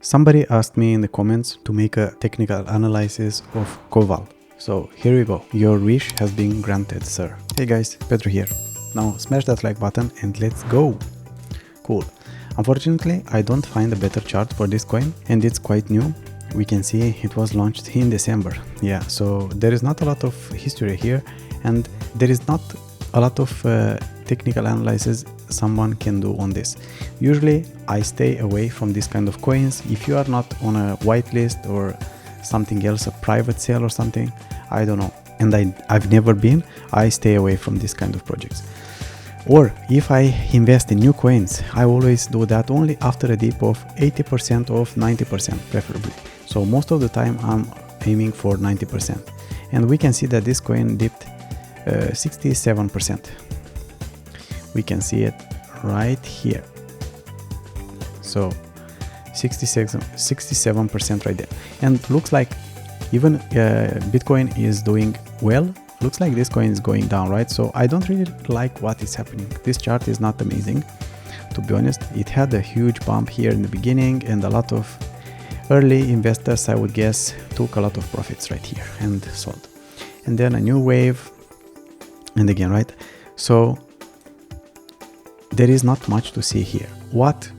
Somebody asked me in the comments to make a technical analysis of COVAL. So here we go. Your wish has been granted, sir. Hey guys, Pedro here. Now smash that like button and let's go. Cool. Unfortunately, I don't find a better chart for this coin and it's quite new. We can see it was launched in December. Yeah, so there is not a lot of history here and there is not a lot of technical analysis someone can do on this. Usually I stay away from this kind of coins. If you are not on a whitelist or something else, a private sale or something, I don't know, and I've never been, I stay away from this kind of projects. Or if I invest in new coins, I always do that only after a dip of 80% of 90% preferably. So most of the time I'm aiming for 90%, and we can see that this coin dipped 67%. We can see it right here. So 67% right there, and looks like even Bitcoin is doing well. Looks like this coin is going down, right? So I don't really like what is happening. This chart is not amazing, to be honest. It had a huge bump here in the beginning, and a lot of early investors, I would guess, took a lot of profits right here and sold, and then a new wave, and again, right? So there is not much to see here. What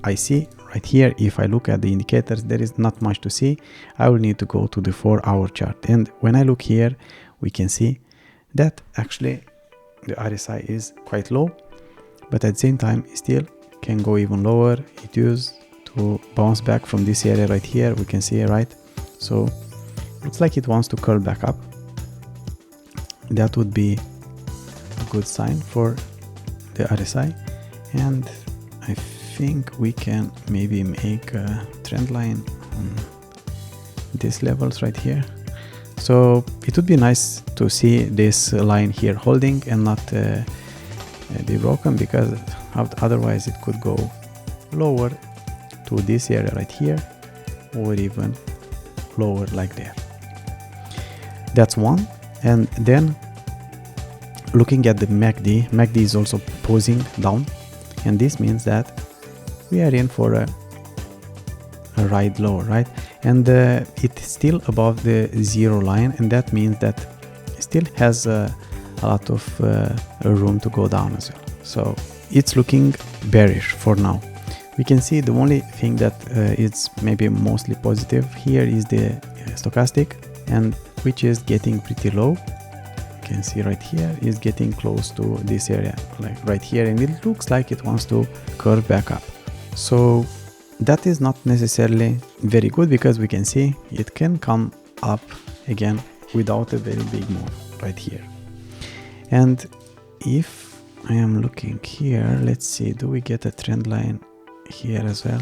I see right here, if I look at the indicators, there is not much to see. I will need to go to the 4-hour chart, and when I look here, we can see that actually the RSI is quite low, but at the same time it still can go even lower. It used to bounce back from this area right here, we can see, right? So looks like it wants to curl back up. That would be a good sign for the RSI, and I think we can maybe make a trend line on these levels right here. So it would be nice to see this line here holding and not be broken, because otherwise it could go lower to this area right here, or even lower like there. That's one. And then looking at the MACD is also posing down, and this means that we are in for a ride lower, right? And it's still above the zero line, and that means that it still has a lot of room to go down as well. So it's looking bearish for now. We can see the only thing that is maybe mostly positive here is the stochastic, and which is getting pretty low. You can see right here is getting close to this area, like right here, and it looks like it wants to curve back up. So that is not necessarily very good, because we can see it can come up again without a very big move right here. And if I am looking here, let's see, do we get a trend line here as well?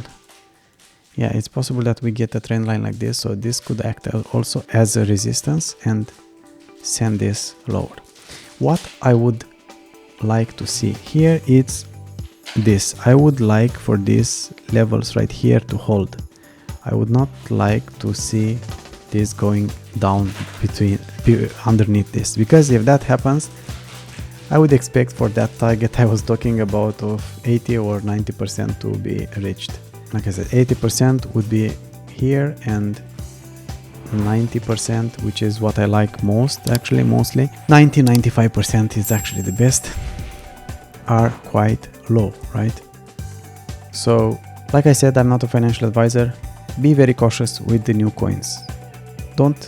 Yeah, it's possible that we get a trend line like this, so this could act also as a resistance and send this lower. What I would like to see here is this. I would like for these levels right here to hold. I would not like to see this going down underneath this, because if that happens, I would expect for that target I was talking about of 80 or 90% to be reached. Like I said, 80% would be here, and 90%, which is what I like most, actually mostly 90-95% is actually the best, are quite low, right? So like I said, I'm not a financial advisor. Be very cautious with the new coins. Don't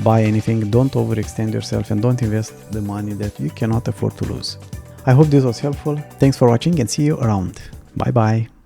buy anything, don't overextend yourself, and don't invest the money that you cannot afford to lose. I hope this was helpful. Thanks for watching, and see you around. Bye bye.